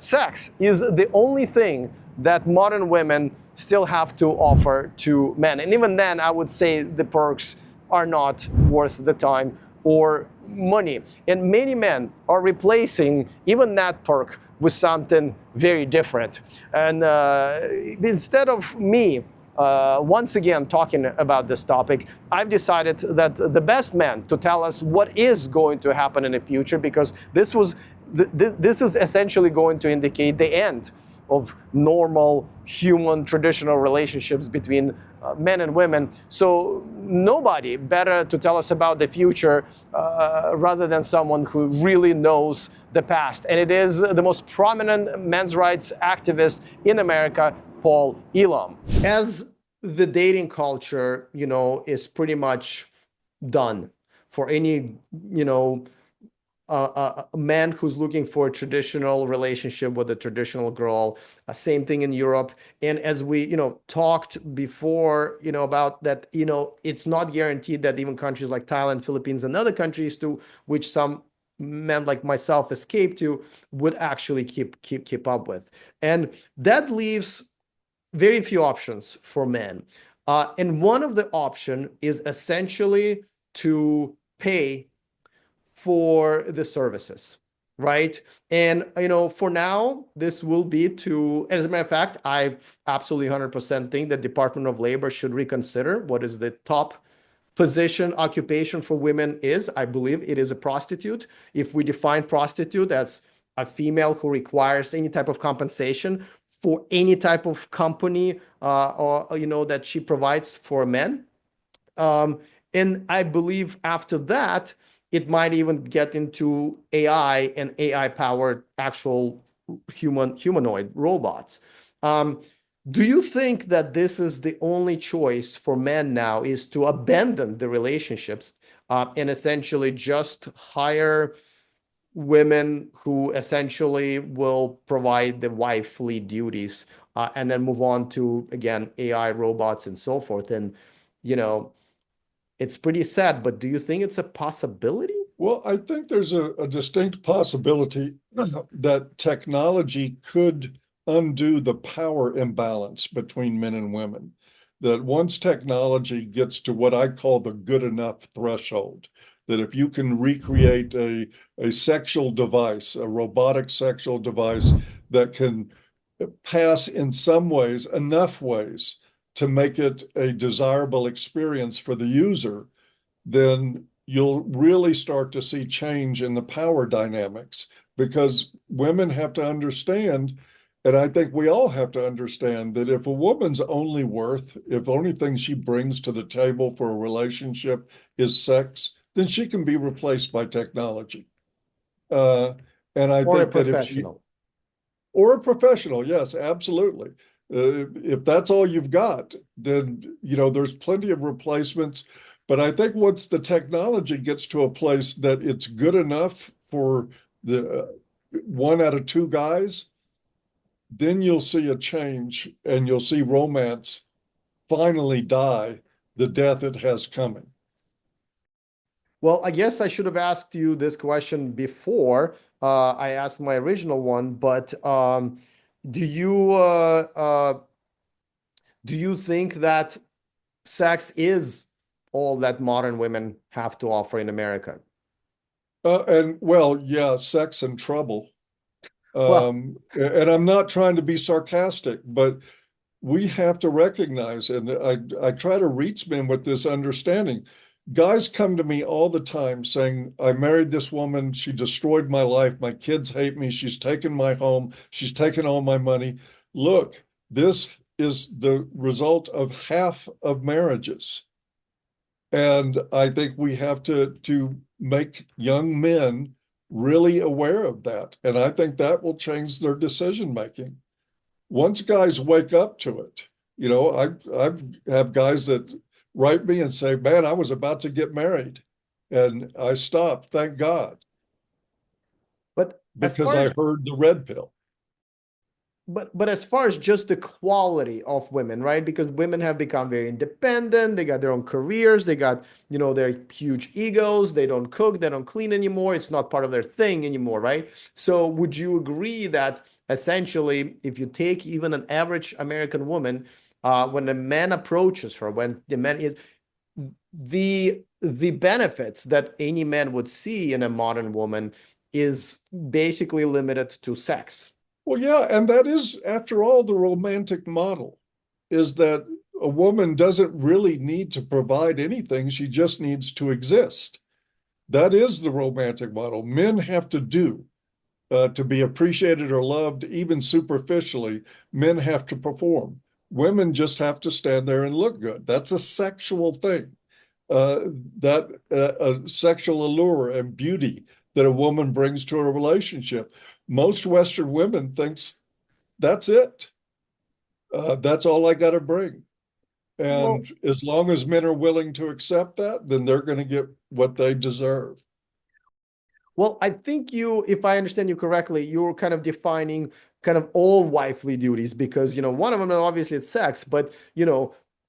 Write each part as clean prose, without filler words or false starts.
sex is the only thing that modern women still have to offer to men. And even then, I would say the perks are not worth the time or money. And many men are replacing even that perk with something very different. And instead of me once again talking about this topic, I've decided that the best man to tell us what is going to happen in the future, because this is essentially going to indicate the end of normal human traditional relationships between men and women. So nobody better to tell us about the future rather than someone who really knows the past. And it is the most prominent men's rights activist in America, Paul Elam. As the dating culture, is pretty much done for any, a man who's looking for a traditional relationship with a traditional girl. Same thing in Europe. And as we, talked before, about that, it's not guaranteed that even countries like Thailand, Philippines, and other countries to which some men like myself escape to would actually keep up with. And that leaves very few options for men. And one of the option is essentially to pay for the services, right? And, for now, this will be as a matter of fact, I absolutely 100% think that Department of Labor should reconsider what is the top position occupation for women is. I believe it is a prostitute. If we define prostitute as a female who requires any type of compensation for any type of company or that she provides for men. And I believe after that, it might even get into AI and AI-powered actual humanoid robots. Do you think that this is the only choice for men now, is to abandon the relationships and essentially just hire women who essentially will provide the wifely duties and then move on to, again, AI robots and so forth? And, it's pretty sad, but do you think it's a possibility? Well, I think there's a distinct possibility that technology could undo the power imbalance between men and women. That once technology gets to what I call the good enough threshold, that if you can recreate a sexual device, a robotic sexual device that can pass in some ways, enough ways, to make it a desirable experience for the user, then you'll really start to see change in the power dynamics, because women have to understand, and I think we all have to understand, that if a woman's only worth, if only thing she brings to the table for a relationship is sex, then she can be replaced by technology. And I Or a think that professional. or a professional, yes, absolutely. If that's all you've got, then, there's plenty of replacements. But I think once the technology gets to a place that it's good enough for the one out of two guys, then you'll see a change and you'll see romance finally die the death it has coming. Well, I guess I should have asked you this question before I asked my original one, but do you think that sex is all that modern women have to offer in America? And well, yeah, sex and trouble. Well, And I'm not trying to be sarcastic, but we have to recognize, and I try to reach men with this understanding. Guys come to me all the time saying, I married this woman, she destroyed my life, my kids hate me, she's taken my home, she's taken all my money. Look, this is the result of half of marriages. And I think we have to make young men really aware of that. And I think that will change their decision making. Once guys wake up to it, I have guys that write me and say, man, I was about to get married and I stopped, thank God, but as because far I as heard the red pill. but as far as just the quality of women, right? Because women have become very independent. They got their own careers. They got, their huge egos. They don't cook. They don't clean anymore. It's not part of their thing anymore, right? So would you agree that essentially, if you take even an average American woman, when a man approaches her, when the man is the benefits that any man would see in a modern woman is basically limited to sex. Well, yeah, and that is, after all, the romantic model is that a woman doesn't really need to provide anything. She just needs to exist. That is the romantic model. Men have to do to be appreciated or loved, even superficially. Men have to perform. Women just have to stand there and look good. That's a sexual thing. Uh, that a sexual allure and beauty that a woman brings to a relationship. Most Western women thinks that's it. That's all I got to bring. Well, And as long as men are willing to accept that, then they're going to get what they deserve. Well, I think you, if I understand you correctly, you're kind of defining kind of all wifely duties because, one of them obviously it's sex, but,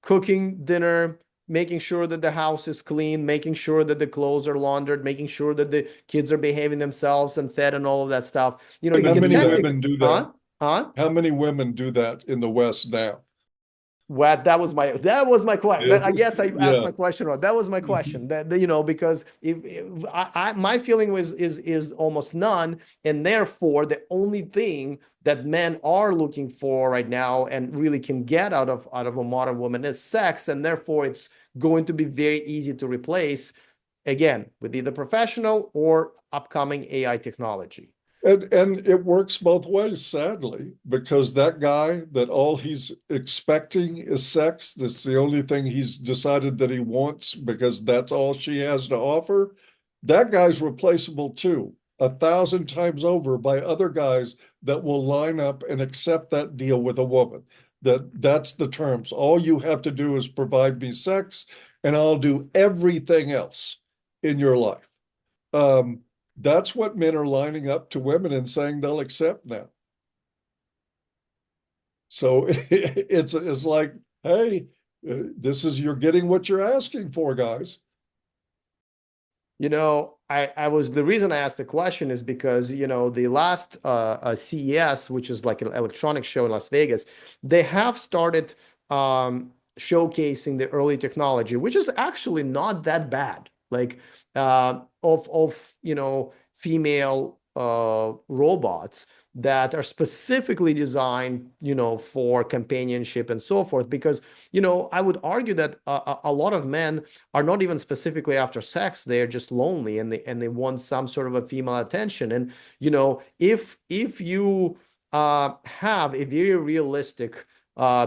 cooking dinner, making sure that the house is clean, making sure that the clothes are laundered, making sure that the kids are behaving themselves and fed and all of that stuff. You How can many technically, women do that? huh? Huh? How many women do that in the West now? What that was my question. Yeah. I guess I asked Yeah. my question wrong. That was my Mhm. question. Because if my feeling is almost none, and therefore the only thing that men are looking for right now and really can get out of a modern woman is sex, and therefore it's going to be very easy to replace again with either professional or upcoming AI technology. And it works both ways, sadly, because that guy that all he's expecting is sex, that's the only thing he's decided that he wants because that's all she has to offer. That guy's replaceable too, 1,000 times over by other guys that will line up and accept that deal with a woman. That's the terms. All you have to do is provide me sex, and I'll do everything else in your life. Um, that's what men are lining up to women and saying they'll accept now. So it's like, hey, this is you're getting what you're asking for, guys. I was the reason I asked the question is because, the last CES, which is like an electronics show in Las Vegas, they have started showcasing the early technology, which is actually not that bad. Like of female robots that are specifically designed, for companionship and so forth. Because, I would argue that a lot of men are not even specifically after sex. They're just lonely and they want some sort of a female attention. And if you have a very realistic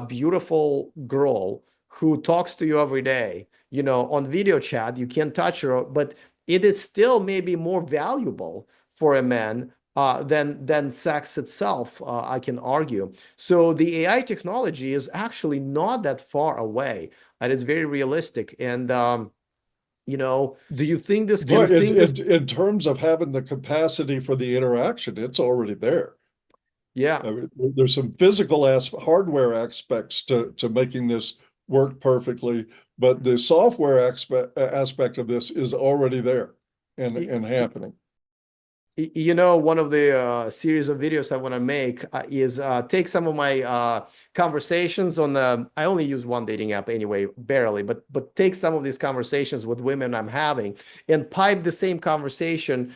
beautiful girl who talks to you every day, on video chat, you can't touch her, but it is still maybe more valuable for a man than sex itself, I can argue. So the AI technology is actually not that far away, and it's very realistic. And do you But think this? in terms of having the capacity for the interaction, it's already there. Yeah. I mean, there's some physical hardware aspects to making this work perfectly, but the software aspect of this is already there and happening. One of the series of videos I want to make is take some of my conversations on I only use one dating app anyway, barely, but take some of these conversations with women I'm having and pipe the same conversation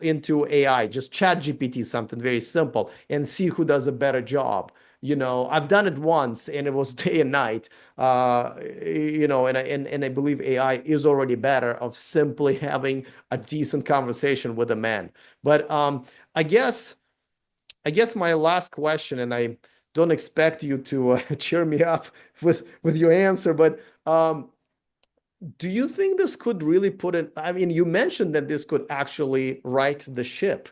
into AI, just chat GPT, something very simple, and see who does a better job. I've done it once and it was day and night. And I believe AI is already better of simply having a decent conversation with a man. But I guess I guess my last question, and I don't expect you to cheer me up with your answer, but do you think this could really put in? I mean, you mentioned that this could actually right the ship.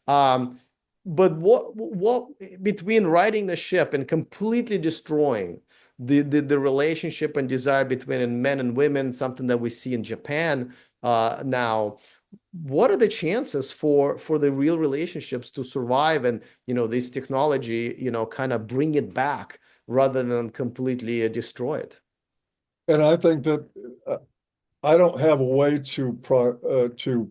Um, but what between righting the ship and completely destroying the relationship and desire between men and women, something that we see in Japan now, what are the chances for the real relationships to survive and this technology kind of bring it back rather than completely destroy it? And I think that I don't have a way to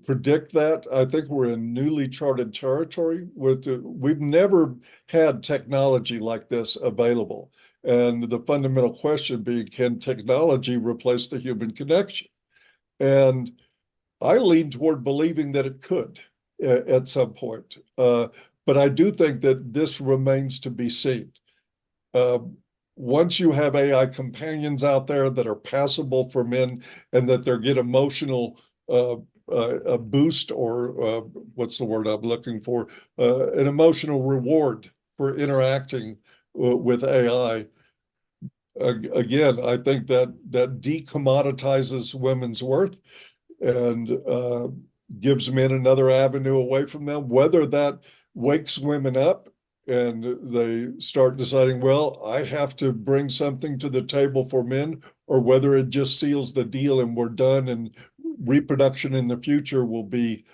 predict that. I think we're in newly charted territory we've never had technology like this available. And the fundamental question being, can technology replace the human connection? And I lean toward believing that it could at some point. But I do think that this remains to be seen. Uh, Once you have AI companions out there that are passable for men and that they get emotional a boost or what's the word I'm looking for? An emotional reward for interacting with AI. Again, I think that decommoditizes women's worth and gives men another avenue away from them, whether that wakes women up and they start deciding, well, I have to bring something to the table for men, or whether it just seals the deal and we're done and reproduction in the future will be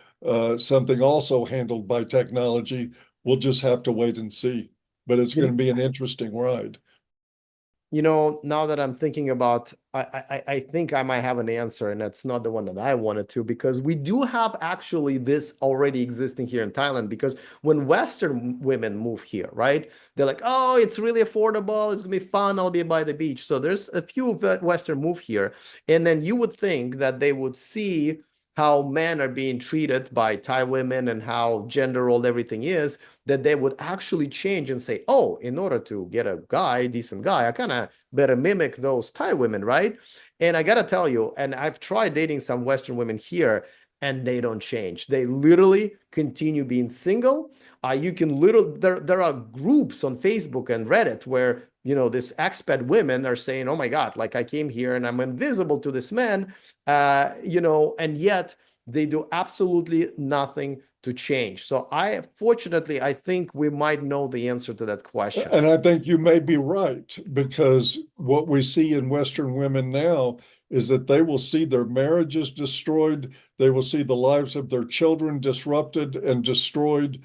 something also handled by technology. We'll just have to wait and see. But it's going to be an interesting ride. Now that I'm thinking about, I think I might have an answer, and that's not the one that I wanted to, because we do have actually this already existing here in Thailand. Because when Western women move here, right, they're like, oh, it's really affordable, it's gonna be fun, I'll be by the beach. So there's a few Western move here, and then you would think that they would see how men are being treated by Thai women and how gender role everything is, that they would actually change and say, oh, in order to get a guy, decent guy, I kind of better mimic those Thai women, right? And I got to tell you, and I've tried dating some Western women here, and they don't change. They literally continue being single. You can there are groups on Facebook and Reddit where, this expat women are saying, oh my God, like I came here and I'm invisible to this man, and yet they do absolutely nothing to change. So fortunately, I think we might know the answer to that question. And I think you may be right, because what we see in Western women now is that they will see their marriages destroyed. They will see the lives of their children disrupted and destroyed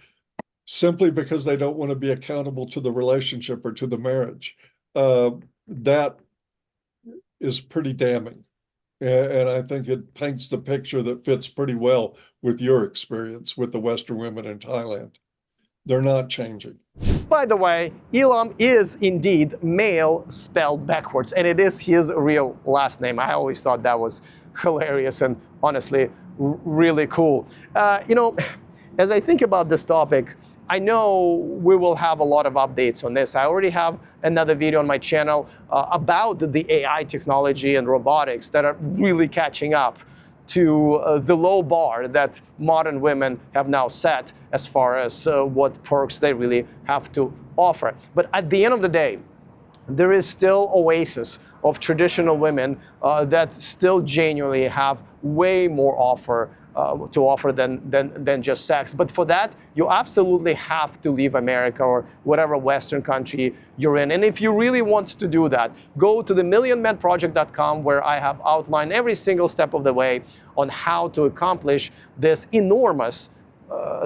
simply because they don't want to be accountable to the relationship or to the marriage. That is pretty damning. And I think it paints the picture that fits pretty well with your experience with the Western women in Thailand. They're not changing. By the way, Elam is indeed male spelled backwards, and it is his real last name. I always thought that was hilarious and honestly really cool. As I think about this topic, I know we will have a lot of updates on this. I already have another video on my channel about the AI technology and robotics that are really catching up to the low bar that modern women have now set as far as what perks they really have to offer. But at the end of the day, there is still oasis of traditional women that still genuinely have way more to offer than just sex. But for that, you absolutely have to leave America or whatever Western country you're in. And if you really want to do that, go to the millionmenproject.com, where I have outlined every single step of the way on how to accomplish this enormous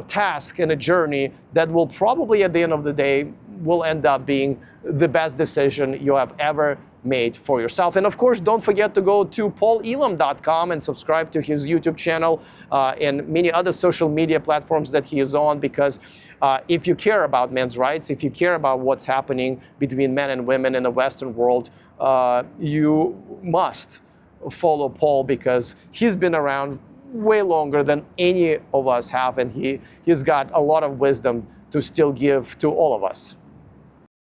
task and a journey that will probably at the end of the day will end up being the best decision you have ever made for yourself. And of course, don't forget to go to paulelam.com and subscribe to his YouTube channel and many other social media platforms that he is on, because if you care about men's rights, if you care about what's happening between men and women in the Western world, you must follow Paul, because he's been around way longer than any of us have, and he's got a lot of wisdom to still give to all of us.